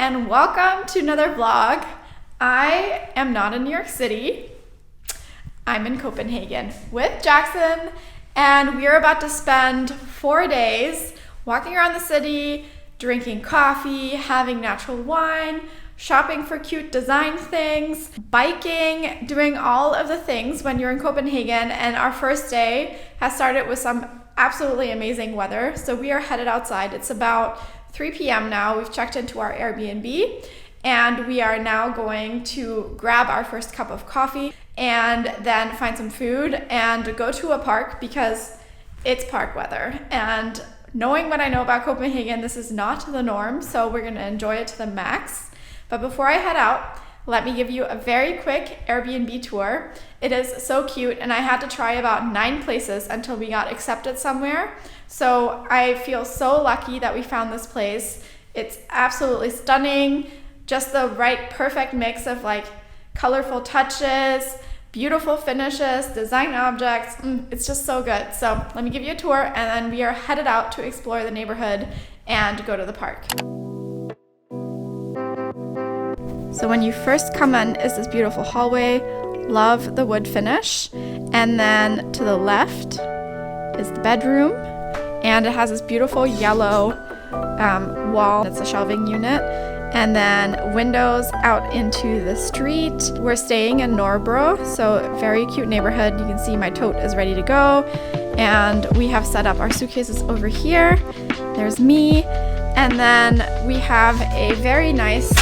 and welcome to another vlog. I am not in New York City. I'm in Copenhagen with Jackson, and we are about to spend 4 days walking around the city, drinking coffee, having natural wine, shopping for cute design things, biking, doing all of the things when you're in Copenhagen. And our first day has started with some absolutely amazing weather. So we are headed outside. It's about 3 p.m. now. We've checked into our Airbnb and we are now going to grab our first cup of coffee and then find some food and go to a park because it's park weather. And knowing what I know about Copenhagen, this is not the norm, so we're going to enjoy it to the max. But before I head out, let me give you a very quick Airbnb tour. It is so cute, and I had to try about 9 places until we got accepted somewhere. So I feel so lucky that we found this place. It's absolutely stunning, just the right perfect mix of like colorful touches, beautiful finishes, design objects. It's just so good. So let me give you a tour, and then we are headed out to explore the neighborhood and go to the park. So when you first come in is this beautiful hallway. Love the wood finish. And then to the left is the bedroom, and it has this beautiful yellow wall. It's a shelving unit. And then windows out into the street. We're staying in Norrebro, so very cute neighborhood. You can see my tote is ready to go. And we have set up our suitcases over here. There's me. And then we have a very nice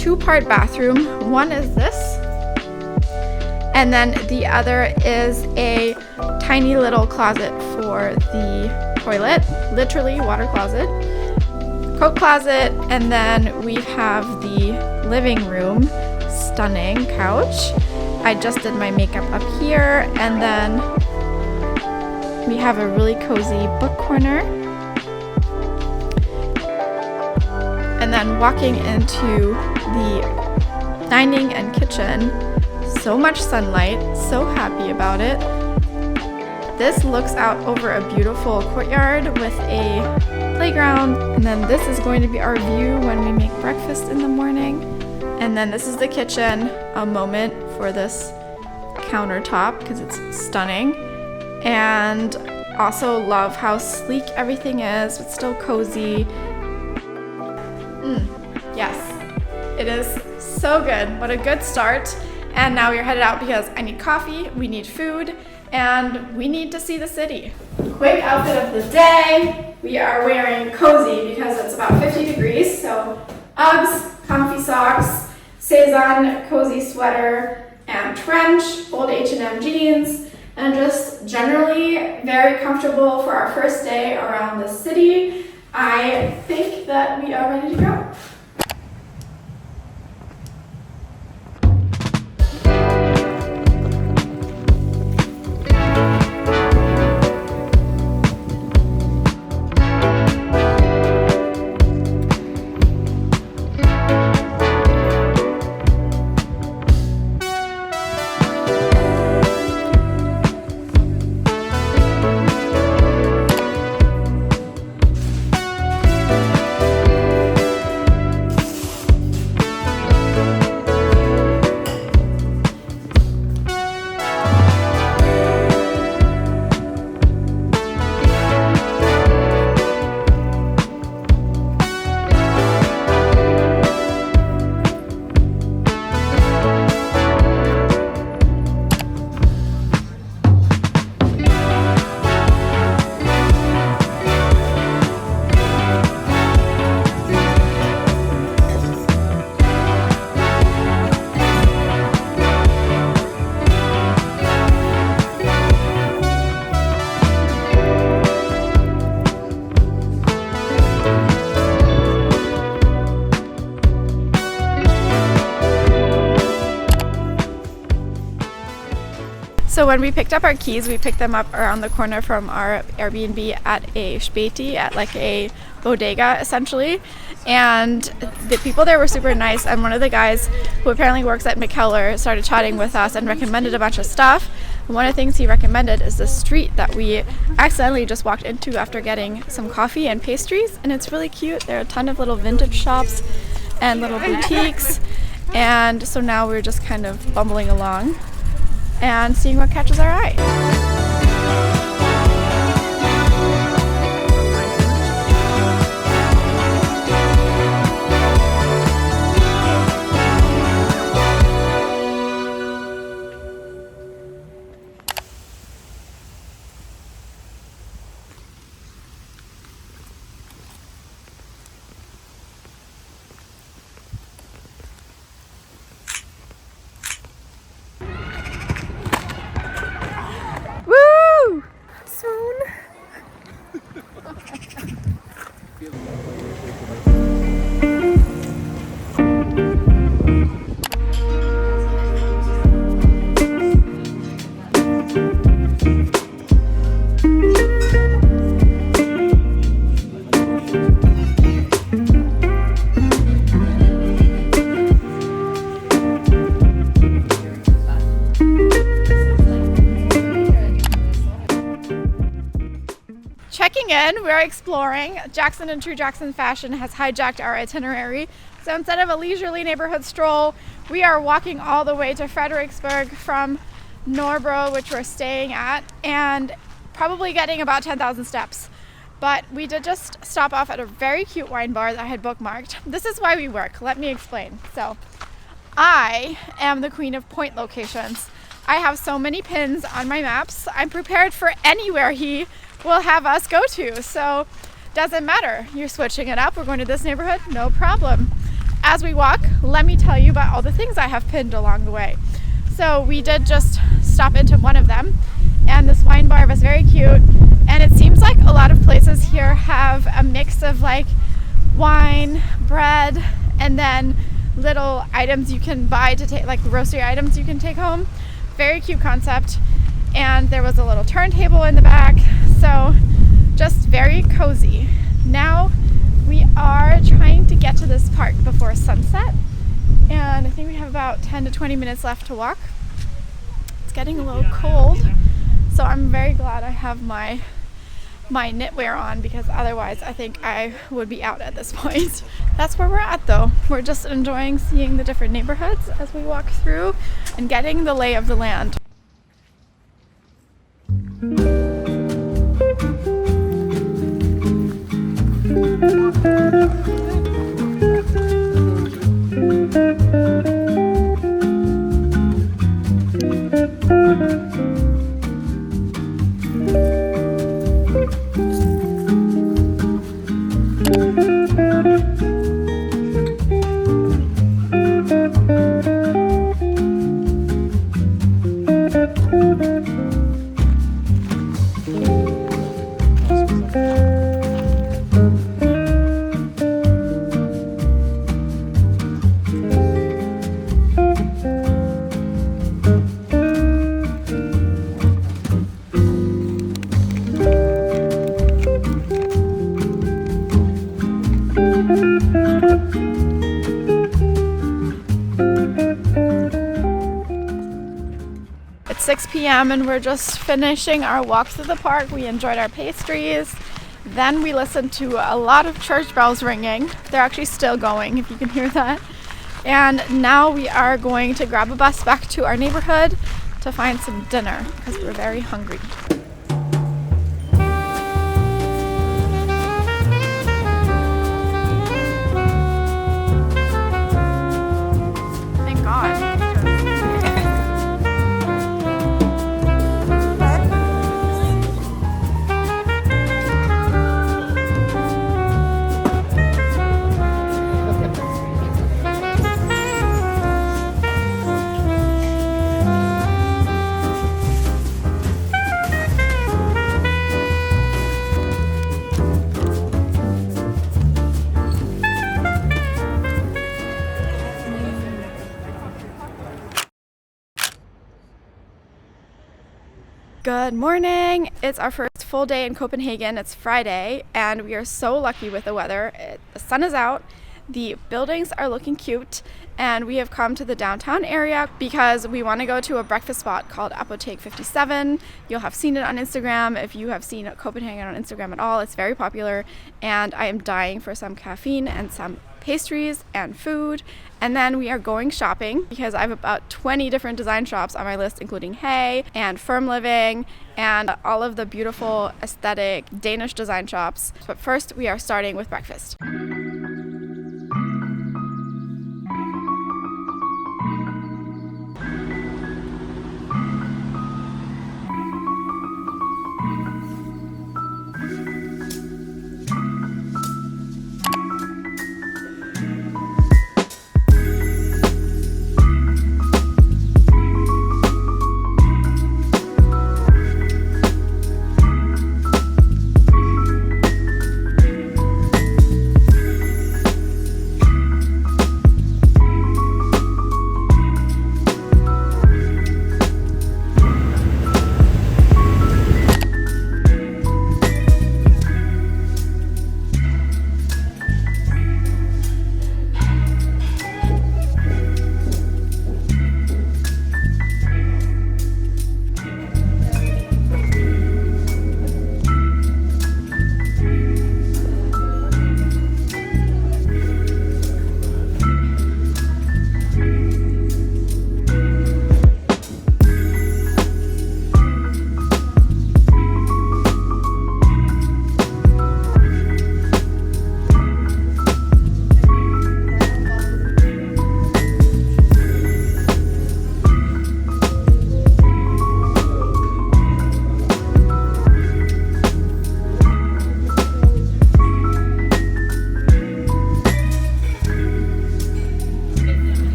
2-part bathroom. One is this, and then the other is a tiny little closet for the toilet, literally water closet, coat closet, and then we have the living room, stunning couch. I just did my makeup up here, and then we have a really cozy book corner. And then walking into the dining and kitchen, so much sunlight, so happy about it. This looks out over a beautiful courtyard with a playground. And then this is going to be our view when we make breakfast in the morning. And then this is the kitchen, a moment for this countertop because it's stunning. And also love how sleek everything is. It's still cozy. Yes, it is so good. What a good start. And now we're headed out because I need coffee, we need food, and we need to see the city. Quick outfit of the day. We are wearing cozy because it's about 50 degrees. So Uggs, comfy socks, Cezanne cozy sweater, and trench, old H&M jeans, and just generally very comfortable for our first day around the city. I think that we are ready to go. So when we picked up our keys, we picked them up around the corner from our Airbnb at a Späti, at like a bodega essentially. And the people there were super nice, and one of the guys who apparently works at McKellar started chatting with us and recommended a bunch of stuff. One of the things he recommended is the street that we accidentally just walked into after getting some coffee and pastries, and it's really cute. There are a ton of little vintage shops and little boutiques, and so now we're just kind of bumbling along and seeing what catches our eye. Checking in, we're exploring. Jackson in true Jackson fashion has hijacked our itinerary. So instead of a leisurely neighborhood stroll, we are walking all the way to Fredericksburg from Norrebro, which we're staying at, and probably getting about 10,000 steps. But we did just stop off at a very cute wine bar that I had bookmarked. This is why we work. Let me explain. So I am the queen of point locations. I have so many pins on my maps. I'm prepared for anywhere he will have us go to. So doesn't matter. You're switching it up. We're going to this neighborhood. No problem. As we walk, let me tell you about all the things I have pinned along the way. So we did just stop into one of them, and this wine bar was very cute. And it seems like a lot of places here have a mix of like wine, bread, and then little items you can buy to take, like grocery items you can take home. Very cute concept. And there was a little turntable in the back, so just very cozy. Now we are trying to get to this park before sunset, and I think we have about 10 to 20 minutes left to walk. It's getting a little cold, so I'm very glad I have my knitwear on, because otherwise I think I would be out at this point. That's where we're at though. We're just enjoying seeing the different neighborhoods as we walk through and getting the lay of the land. It's 6 p.m. and we're just finishing our walk through the park. We enjoyed our pastries. Then we listened to a lot of church bells ringing. They're actually still going, if you can hear that. And now we are going to grab a bus back to our neighborhood to find some dinner because we're very hungry. Thank God. Good morning. It's our first full day in Copenhagen. It's Friday and we are so lucky with the weather. The sun is out. The buildings are looking cute, and we have come to the downtown area because we want to go to a breakfast spot called Apotheke 57. You'll have seen it on Instagram. If you have seen Copenhagen on Instagram at all, it's very popular, and I am dying for some caffeine and some pastries and food. And then we are going shopping because I have about 20 different design shops on my list, including Hay and Firm Living and all of the beautiful aesthetic Danish design shops. But first, we are starting with breakfast.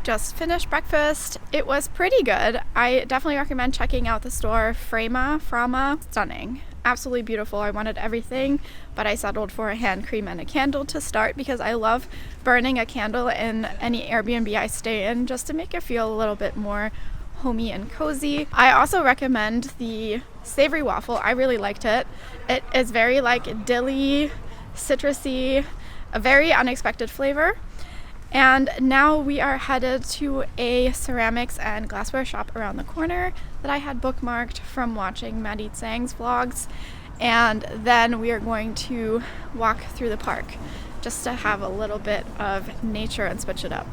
Just finished breakfast. It was pretty good. I definitely recommend checking out the store frama. Stunning. Absolutely beautiful. I wanted everything, but I settled for a hand cream and a candle to start because I love burning a candle in any Airbnb I stay in just to make it feel a little bit more homey and cozy. I also recommend the savory waffle. I really liked it. It is very like dilly, citrusy, a very unexpected flavor. And now we are headed to a ceramics and glassware shop around the corner that I had bookmarked from watching Maddie Tsang's vlogs. And then we are going to walk through the park just to have a little bit of nature and switch it up.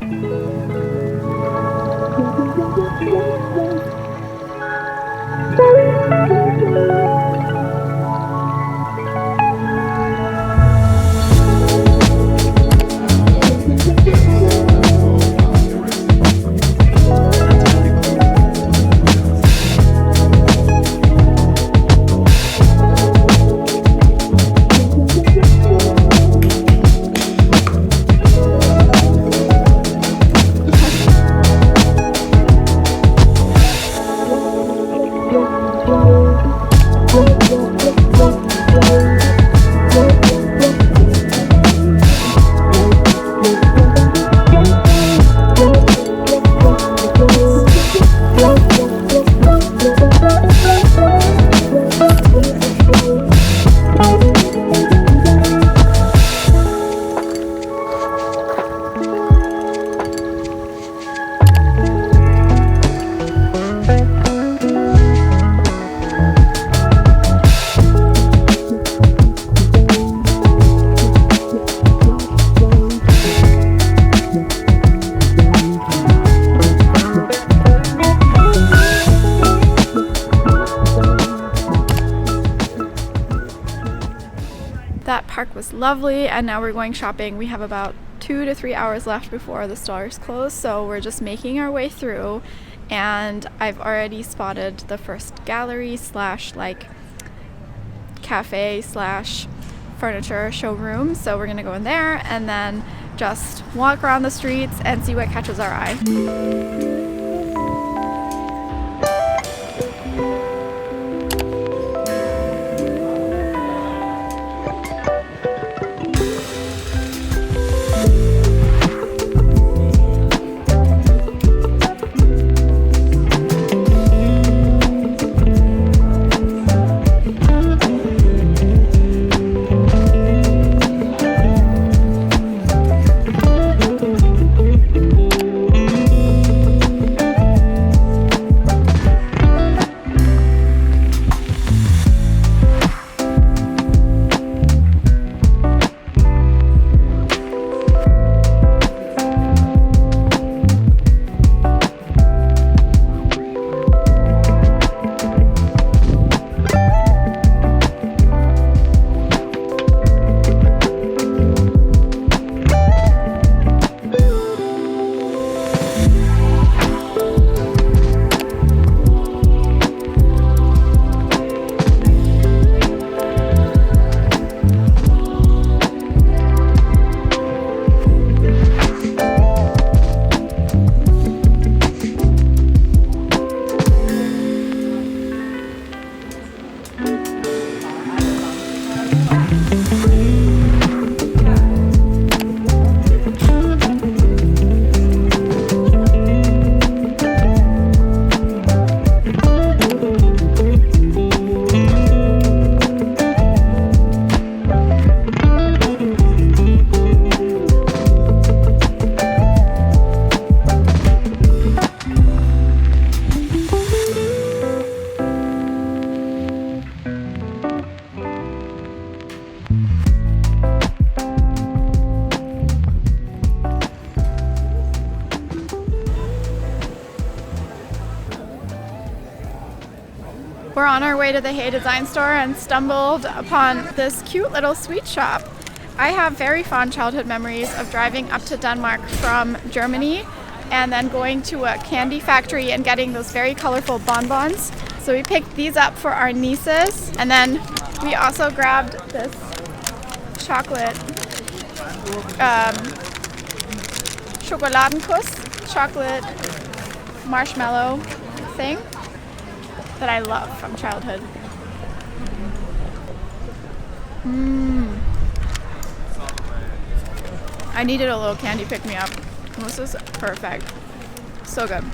That park was lovely, and now we're going shopping. We have about 2 to 3 hours left before the stores close, so we're just making our way through. And I've already spotted the first gallery slash like cafe slash furniture showroom, so we're gonna go in there and then just walk around the streets and see what catches our eye. We're on our way to the Hay Design store and stumbled upon this cute little sweet shop. I have very fond childhood memories of driving up to Denmark from Germany and then going to a candy factory and getting those very colorful bonbons. So we picked these up for our nieces, and then we also grabbed this chocolate Schokoladenkuss, chocolate marshmallow thing that I love from childhood. I needed a little candy pick-me-up. This is perfect. So good.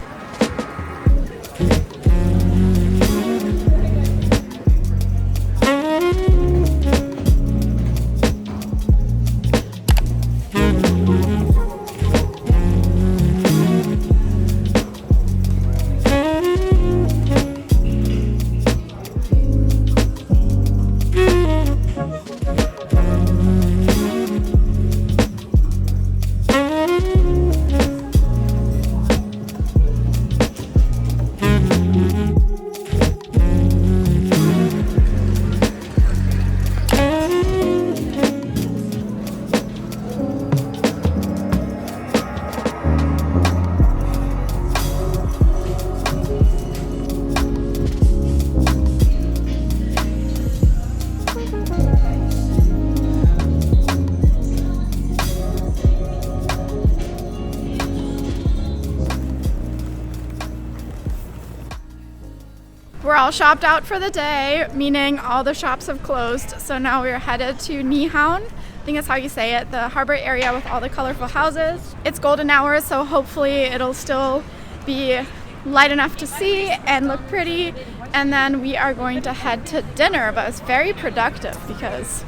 We're all shopped out for the day, meaning all the shops have closed. So now we're headed to Nyhavn. I think that's how you say it, the harbor area with all the colorful houses. It's golden hour, so hopefully it'll still be light enough to see and look pretty. And then we are going to head to dinner, but it's very productive because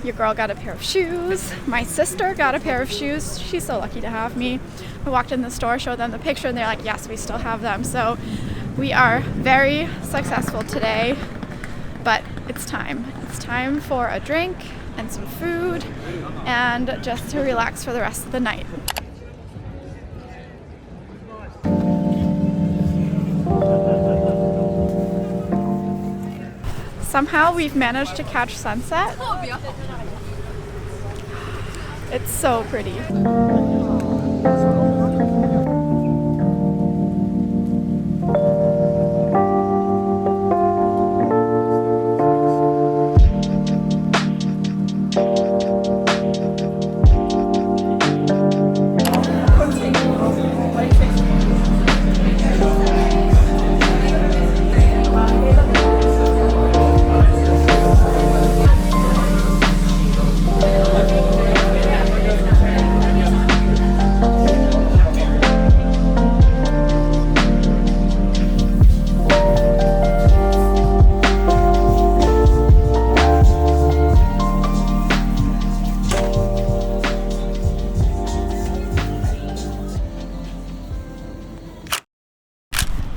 your girl got a pair of shoes. My sister got a pair of shoes. She's so lucky to have me. I walked in the store, showed them the picture, and they're like, yes, we still have them. So we are very successful today, but it's time. It's time for a drink and some food and just to relax for the rest of the night. Somehow we've managed to catch sunset It's so pretty.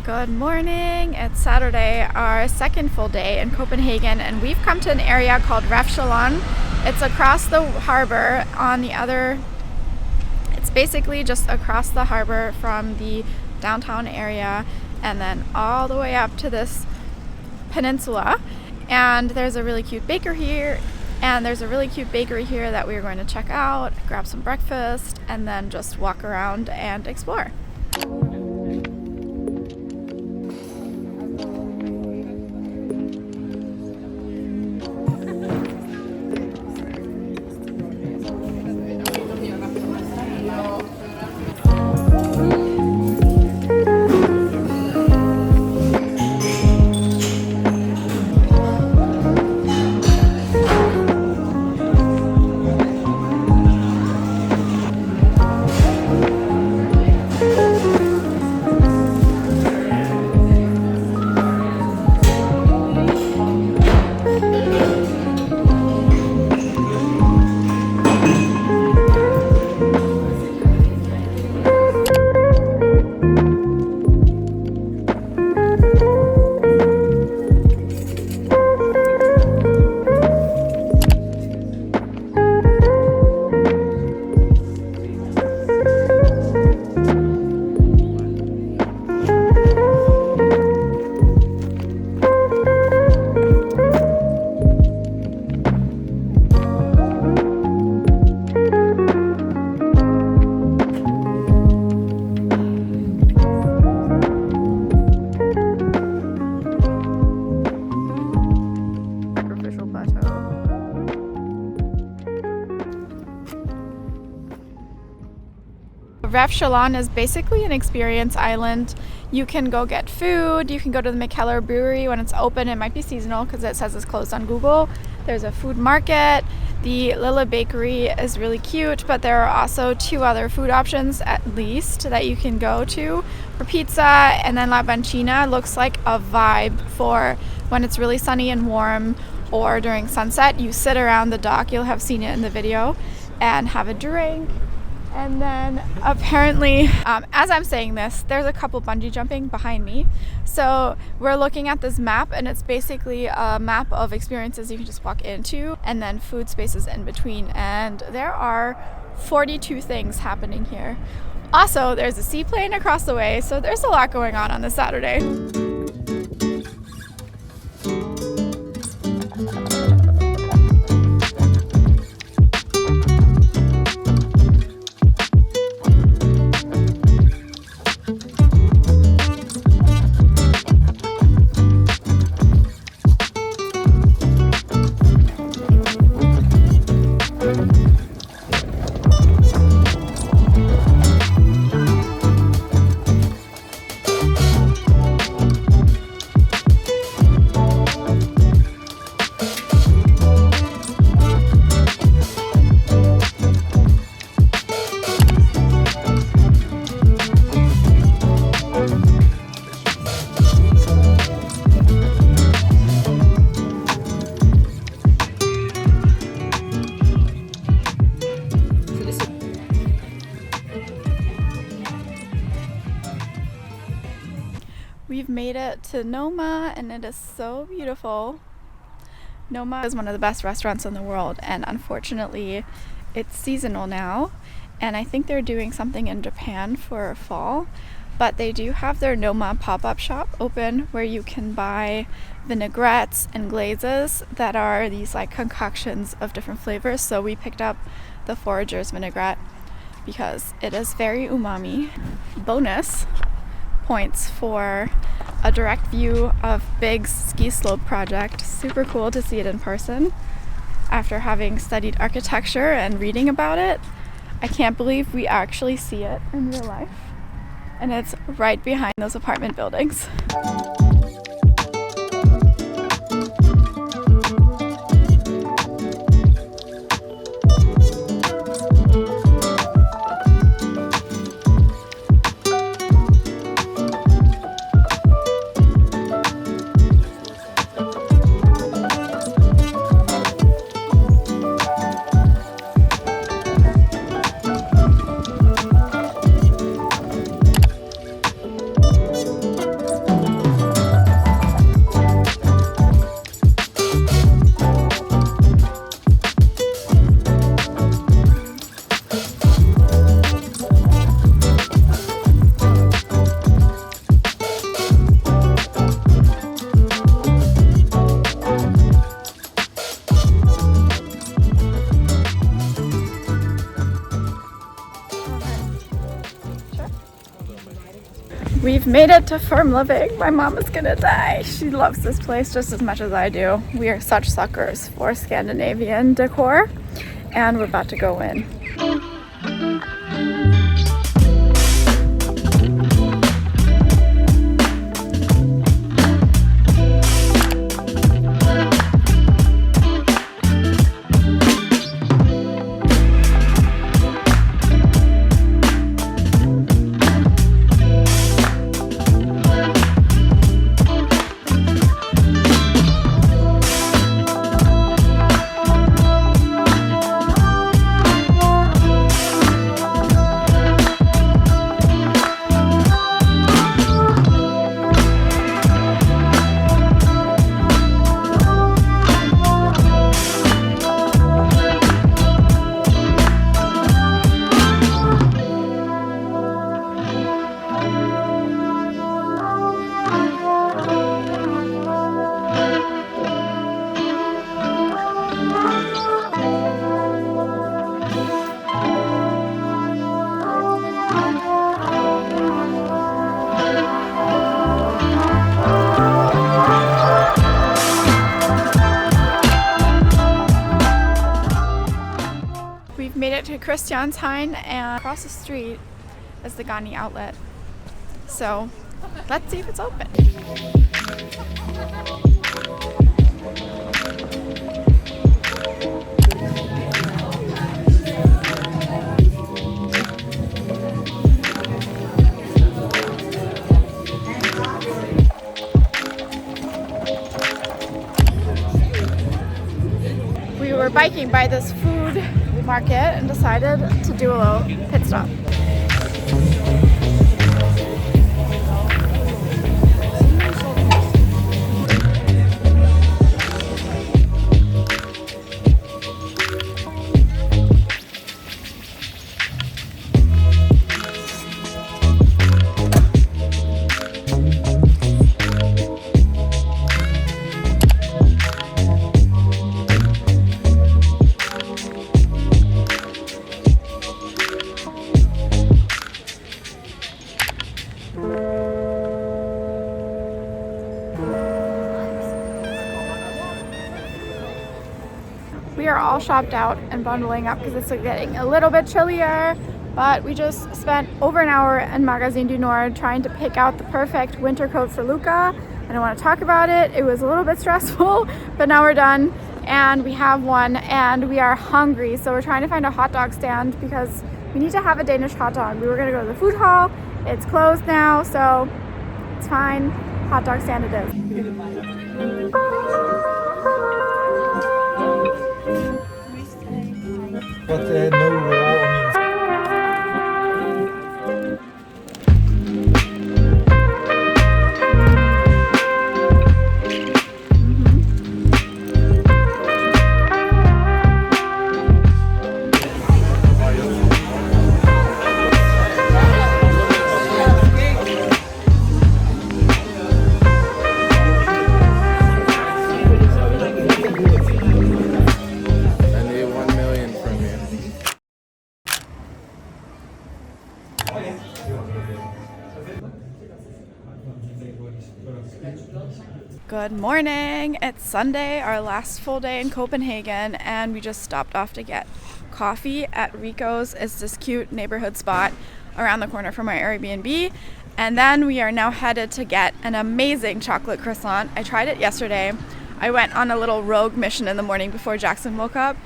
Good morning, it's Saturday, our second full day in Copenhagen, and we've come to an area called Refshaugen. It's across the harbor on the other, it's basically just across the harbor from the downtown area and then all the way up to this peninsula. And there's a really cute bakery here, that we're going to check out, grab some breakfast, and then just walk around and explore. Refshaugen is basically an experience island. You can go get food, you can go to the Mikkeller brewery when it's open. It might be seasonal because it says it's closed on Google. There's a food market. The Lille bakery is really cute, but there are also two other food options at least that you can go to for pizza. And then La Bancina looks like a vibe for when it's really sunny and warm or during sunset. You sit around the dock, you'll have seen it in the video, and have a drink. And then apparently, as I'm saying this, there's a couple bungee jumping behind me. So we're looking at this map, and it's basically a map of experiences you can just walk into, and then food spaces in between. And there are 42 things happening here. Also, there's a seaplane across the way, so there's a lot going on this Saturday. We've made it to Noma, and it is so beautiful. Noma is one of the best restaurants in the world, and unfortunately it's seasonal now, and I think they're doing something in Japan for fall, but they do have their Noma pop-up shop open where you can buy vinaigrettes and glazes that are these like concoctions of different flavors. So we picked up the forager's vinaigrette because it is very umami. Bonus points for a direct view of Big's ski slope project. Super cool to see it in person. After having studied architecture and reading about it, I can't believe we actually see it in real life. And it's right behind those apartment buildings. We've made it to Firm Living. My mom is gonna die. She loves this place just as much as I do. We are such suckers for Scandinavian decor, and we're about to go in. Made it to Christianshavn, and across the street is the Ganni outlet. So let's see if it's open. We were biking by this food market and decided to do a little pit stop. We are all shopped out and bundling up because it's getting a little bit chillier, but we just spent over an hour in Magasin du Nord trying to pick out the perfect winter coat for Luca. I don't want to talk about it. It was a little bit stressful, but now we're done and we have one and we are hungry. So we're trying to find a hot dog stand because we need to have a Danish hot dog. We were going to go to the food hall. It's closed now, so it's fine. Hot dog stand it is. But no raw onions. Good morning. It's Sunday, our last full day in Copenhagen, and we just stopped off to get coffee at Rico's. It's this cute neighborhood spot around the corner from our Airbnb. And then we are now headed to get an amazing chocolate croissant. I tried it yesterday. I went on a little rogue mission in the morning before Jackson woke up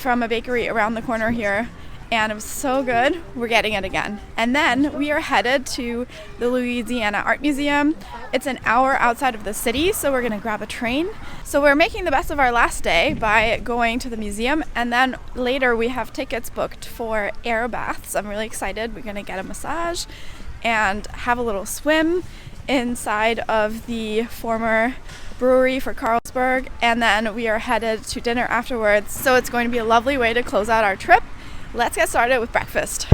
from a bakery around the corner here. And it was so good, we're getting it again. And then we are headed to the Louisiana Art Museum. It's an hour outside of the city, so we're gonna grab a train. So we're making the best of our last day by going to the museum, and then later we have tickets booked for air baths. I'm really excited. We're gonna get a massage and have a little swim inside of the former brewery for Carlsberg, and then we are headed to dinner afterwards. So it's going to be a lovely way to close out our trip. Let's get started with breakfast.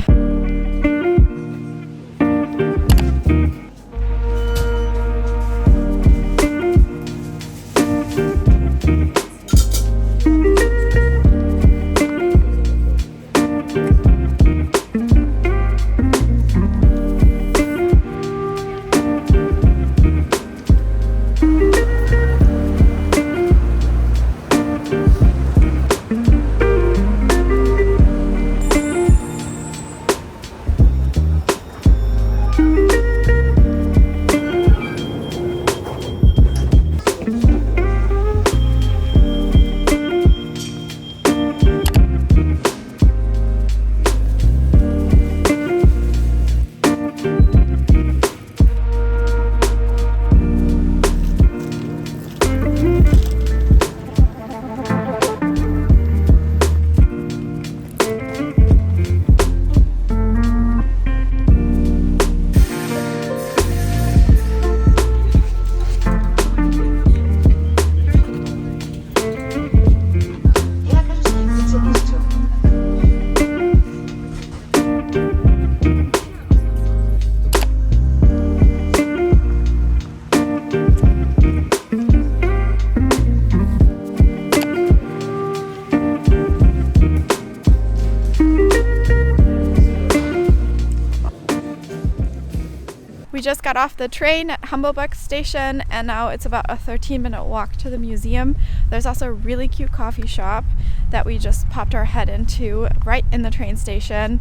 We just got off the train at Humboldt station, and now it's about a 13-minute walk to the museum. There's also a really cute coffee shop that we just popped our head into right in the train station,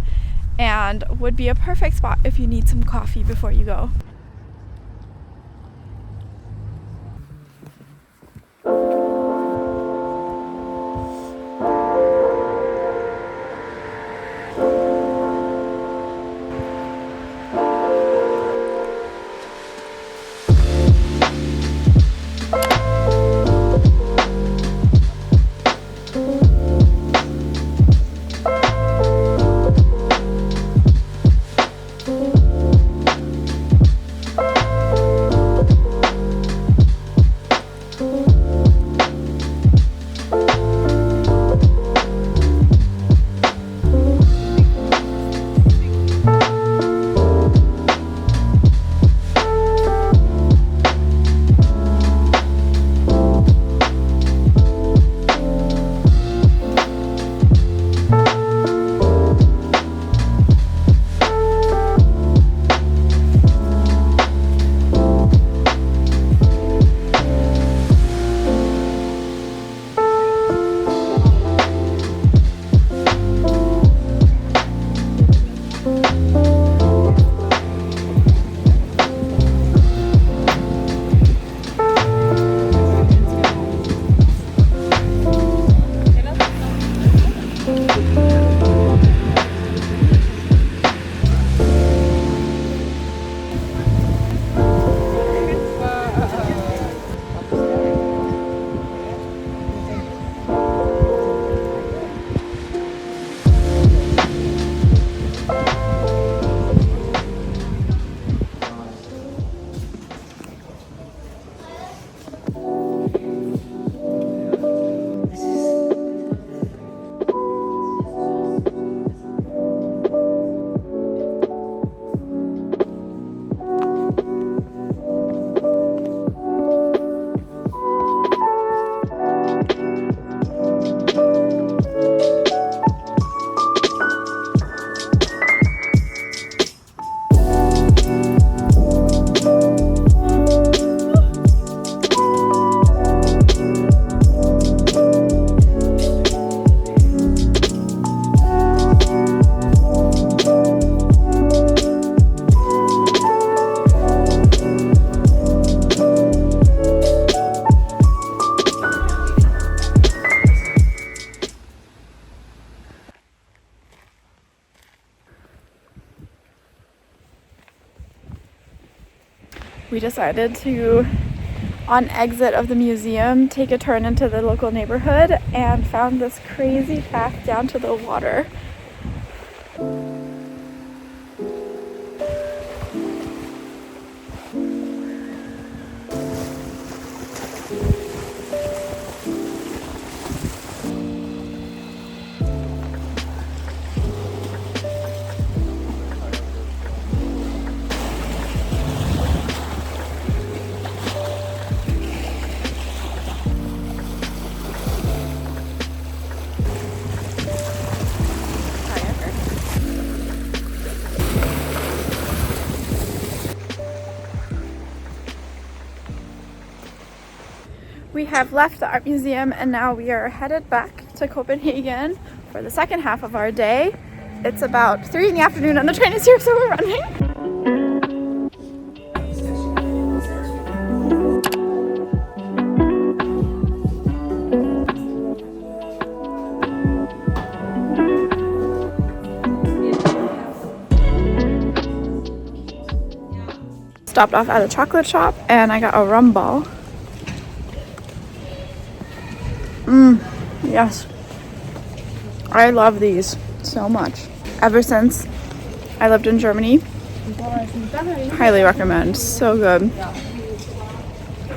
and would be a perfect spot if you need some coffee before you go. We decided to, on exit of the museum, take a turn into the local neighborhood and found this crazy path down to the water. We have left the art museum and now we are headed back to Copenhagen for the second half of our day. It's about 3 in the afternoon and the train is here, so we're running. Stopped off at a chocolate shop and I got a rum ball. Yes. I love these so much. Ever since I lived in Germany. Highly recommend. So good.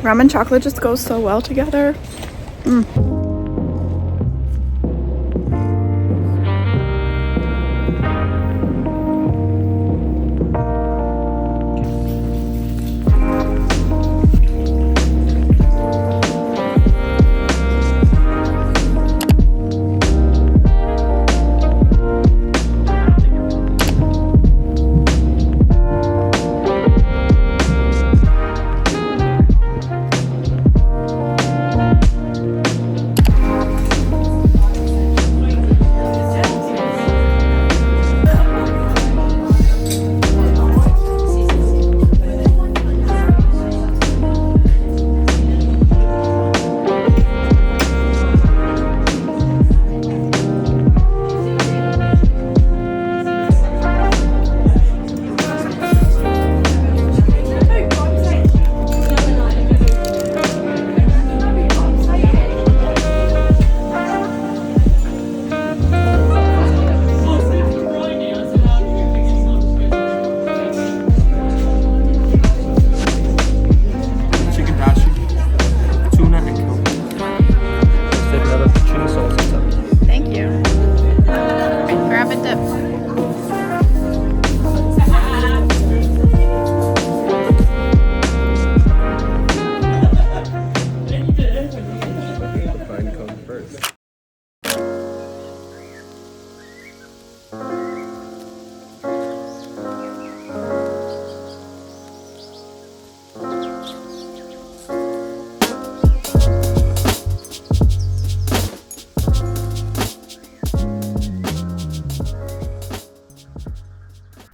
Rum and chocolate just goes so well together.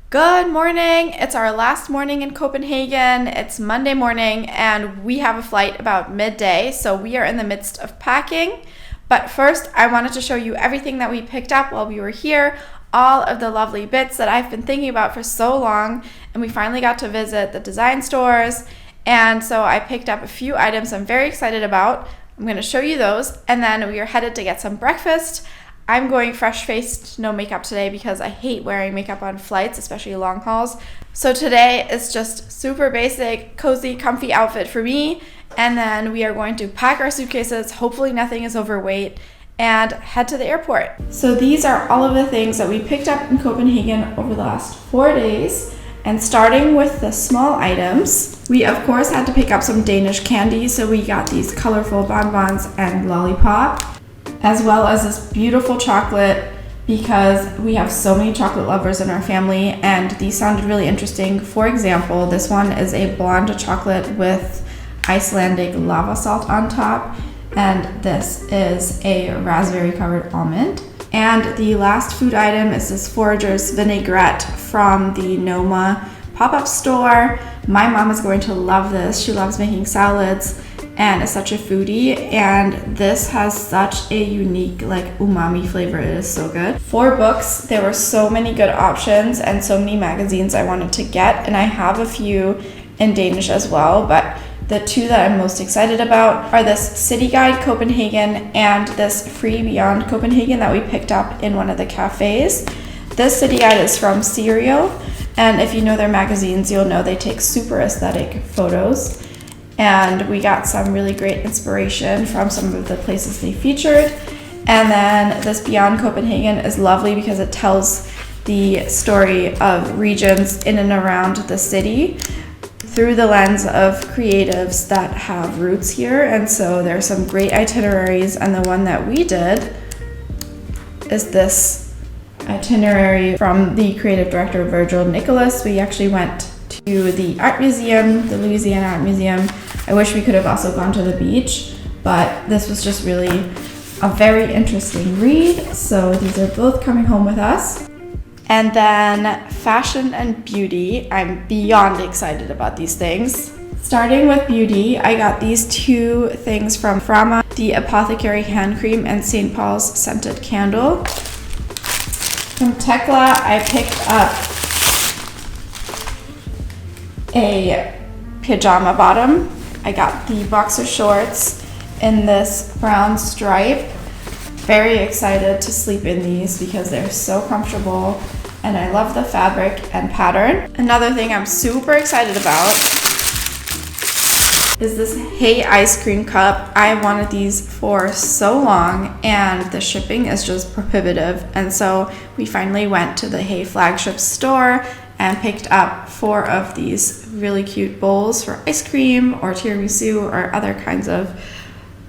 Good morning. It's our last morning in Copenhagen. It's Monday morning and we have a flight about midday, so we are in the midst of packing. But first, I wanted to show you everything that we picked up while we were here, all of the lovely bits that I've been thinking about for so long, and we finally got to visit the design stores. And so I picked up a few items I'm very excited about. I'm going to show you those, and then we are headed to get some breakfast. I'm going fresh-faced, no makeup today because I hate wearing makeup on flights, especially long hauls. So today is just super basic, cozy, comfy outfit for me. And then we are going to pack our suitcases, hopefully nothing is overweight, and head to the airport. So these are all of the things that we picked up in Copenhagen over the last 4 days. And starting with the small items, we of course had to pick up some Danish candy. So we got these colorful bonbons and lollipop, as well as this beautiful chocolate because we have so many chocolate lovers in our family and these sounded really interesting. For example, this one is a blonde chocolate with Icelandic lava salt on top, and this is a raspberry covered almond. And the last food item is this Forager's vinaigrette from the Noma pop-up store. My mom is going to love this. She loves making salads and is such a foodie, and this has such a unique umami flavor. It is so good. For books, there were so many good options and so many magazines I wanted to get, and I have a few in Danish as well, but the two that I'm most excited about are this City Guide Copenhagen and this Free Beyond Copenhagen that we picked up in one of the cafes. This City Guide is from Serial, and if you know their magazines, you'll know they take super aesthetic photos. And we got some really great inspiration from some of the places they featured. And then this Beyond Copenhagen is lovely because it tells the story of regions in and around the city through the lens of creatives that have roots here. And so there's some great itineraries, and the one that we did is this itinerary from the creative director Virgil Nicholas. We actually went to the art museum, the Louisiana Art Museum. I wish we could have also gone to the beach, but this was just really a very interesting read. So these are both coming home with us. And then fashion and beauty. I'm beyond excited about these things. Starting with beauty, I got these two things from Frama, the Apothecary Hand Cream and St. Paul's Scented Candle. From Tekla, I picked up a pajama bottom. I got the boxer shorts in this brown stripe. Very excited to sleep in these because they're so comfortable and I love the fabric and pattern. Another thing I'm super excited about is this Hey ice cream cup. I wanted these for so long and the shipping is just prohibitive, and so we finally went to the Hey flagship store and picked up 4 of these really cute bowls for ice cream or tiramisu or other kinds of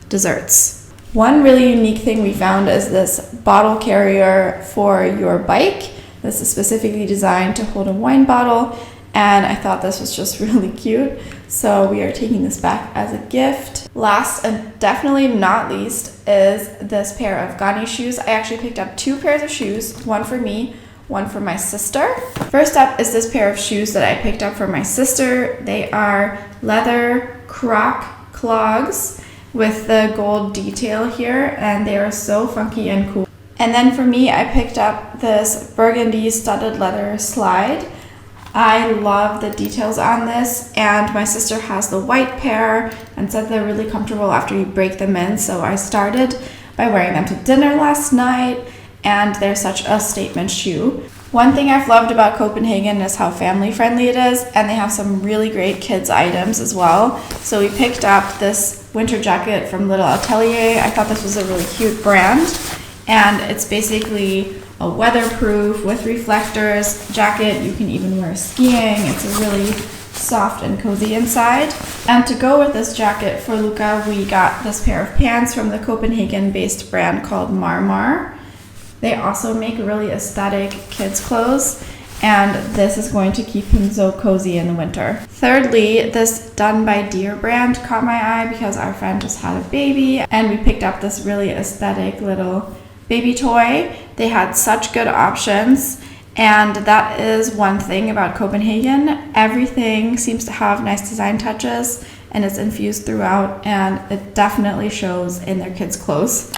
desserts. One really unique thing we found is this bottle carrier for your bike. This is specifically designed to hold a wine bottle, and I thought this was just really cute. So we are taking this back as a gift. Last and definitely not least is this pair of ganni shoes. I actually picked up 2 pairs of shoes, one for me, one for my sister. First up is this pair of shoes that I picked up for my sister. They are leather croc clogs with the gold detail here, and they are so funky and cool. And then for me, I picked up this burgundy studded leather slide. I love the details on this, and my sister has the white pair and said they're really comfortable after you break them in. So I started by wearing them to dinner last night, and they're such a statement shoe. One thing I've loved about Copenhagen is how family friendly it is, and they have some really great kids items as well. So we picked up this winter jacket from Little Atelier. I thought this was a really cute brand, and it's basically a weatherproof with reflectors jacket. You can even wear skiing. It's a really soft and cozy inside. And to go with this jacket for Luca, we got this pair of pants from the Copenhagen-based brand called Marmar. They also make really aesthetic kids clothes, and this is going to keep him so cozy in the winter. Thirdly, this Done by Deer brand caught my eye because our friend just had a baby, and we picked up this really aesthetic little baby toy. They had such good options, and that is one thing about Copenhagen. Everything seems to have nice design touches, and it's infused throughout, and it definitely shows in their kids' clothes.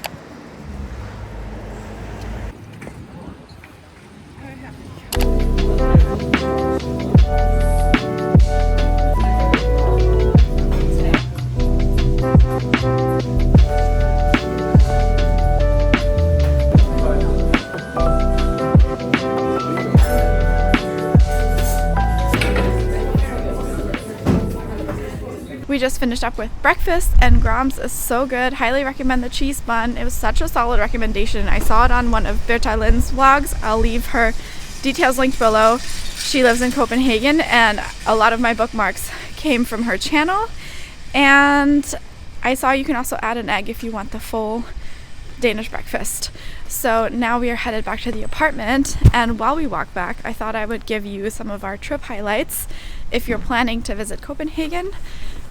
We just finished up with breakfast, and Grom's is so good. Highly recommend the cheese bun. It was such a solid recommendation. I saw it on one of Berta Lynn's vlogs. I'll leave her details linked below. She lives in Copenhagen, and a lot of my bookmarks came from her channel. And I saw you can also add an egg if you want the full Danish breakfast. So now we are headed back to the apartment, and while we walk back, I thought I would give you some of our trip highlights if you're planning to visit Copenhagen.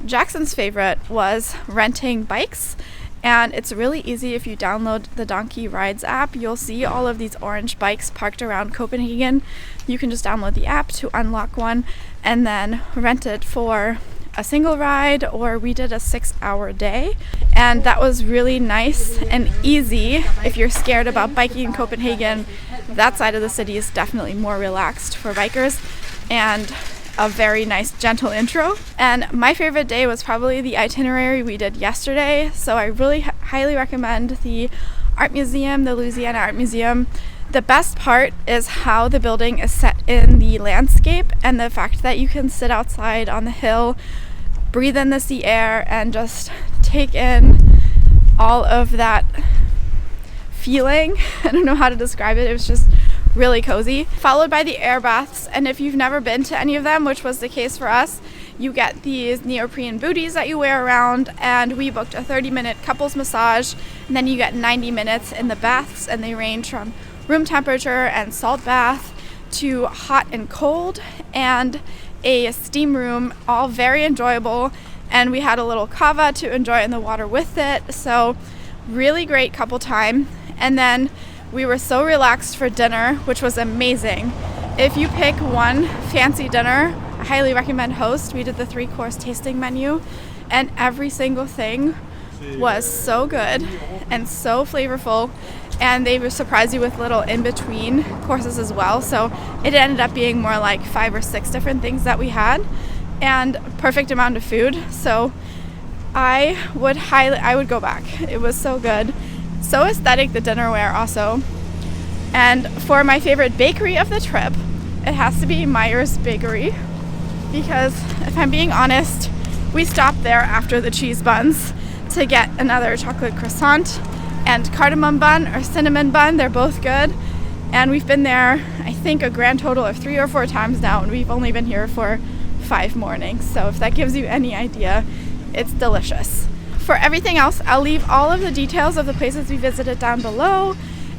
Jackson's favorite was renting bikes, and it's really easy. If you download the Donkey Rides app, you'll see all of these orange bikes parked around Copenhagen. You can just download the app to unlock one and then rent it for a single ride, or we did a 6-hour day, and that was really nice and easy. If you're scared about biking in Copenhagen, that side of the city is definitely more relaxed for bikers, and a very nice gentle intro. And my favorite day was probably the itinerary we did yesterday. So I really highly recommend the art museum, the Louisiana Art Museum. The best part is how the building is set in the landscape and the fact that you can sit outside on the hill, breathe in the sea air, and just take in all of that feeling. I don't know how to describe it. It was just really cozy. Followed by the air baths, and if you've never been to any of them, which was the case for us, you get these neoprene booties that you wear around, and we booked a 30-minute couples massage, and then you get 90 minutes in the baths, and they range from room temperature and salt bath to hot and cold and a steam room, all very enjoyable. And we had a little kava to enjoy in the water with it, so really great couple time. And then we were so relaxed for dinner, which was amazing. If you pick one fancy dinner, I highly recommend Host. We did the 3-course tasting menu, and every single thing was so good and so flavorful, and they would surprise you with little in-between courses as well. So it ended up being more like 5 or 6 different things that we had, and perfect amount of food. So I would go back. It was so good. So aesthetic, the dinnerware also. And for my favorite bakery of the trip, it has to be Meyer's Bakery, because if I'm being honest, we stopped there after the cheese buns to get another chocolate croissant and cardamom bun or cinnamon bun. They're both good. And we've been there, I think, a grand total of 3 or 4 times now, and we've only been here for 5 mornings. So if that gives you any idea, it's delicious. For everything else, I'll leave all of the details of the places we visited down below.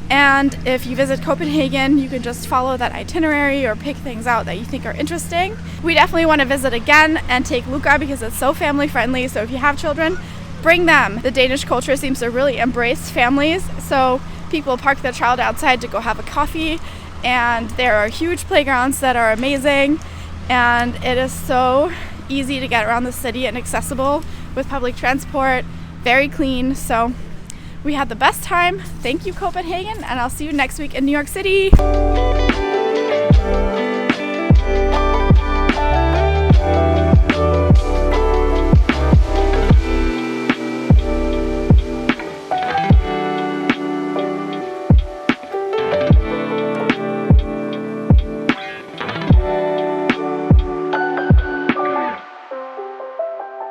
And if you visit Copenhagen, you can just follow that itinerary or pick things out that you think are interesting. We definitely want to visit again and take Luca because it's so family friendly. So if you have children, bring them. The Danish culture seems to really embrace families. So people park their child outside to go have a coffee. And there are huge playgrounds that are amazing. And it is so easy to get around the city and accessible with public transport, very clean. So we had the best time. Thank you, Copenhagen, and I'll see you next week in New York City.